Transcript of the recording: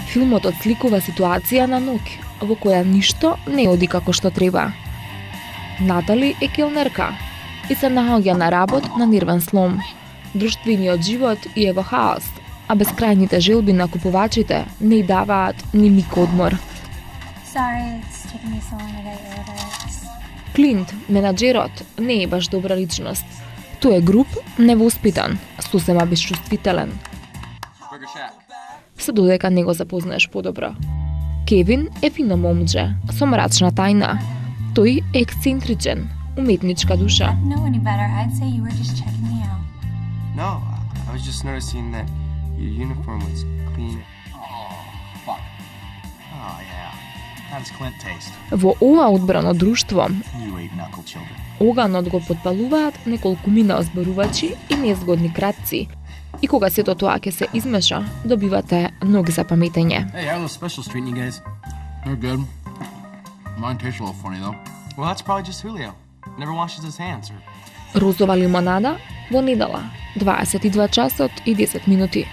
Филмот отсликува ситуација на ноќ, во која ништо не оди како што треба. Натали е келнерка и се наоѓа на работ на нервен слом. Друштвениот живот е во хаос, а бескрајните желби на купувачите не й даваат ни миг одмор. Клинт, менаџерот, не е баш добра личност. Тој е груб, невоспитан, сосема безчувствителен. Се додека не го запознаеш подобро. Кевин е фино момче, со мрачна тајна. Тој е ексцентричен, уметничка душа. No, I was just noticing that your uniform was clean. Oh, fuck. Oh, yeah. How does Clint taste? Во ова одбрано друштво, You ate knuckle children. оганот го потпалуваат неколку мина озборувачи и незгодни кратци. И кога сето тоа ќе се измеша, добивате многу за паметење. Hey, how are those specials treating you guys? They're good. Mine tastes a little funny though. Well, that's probably just Julio. Never washes his hands. Розова лимонада во недела, 22 часот и 10 минути.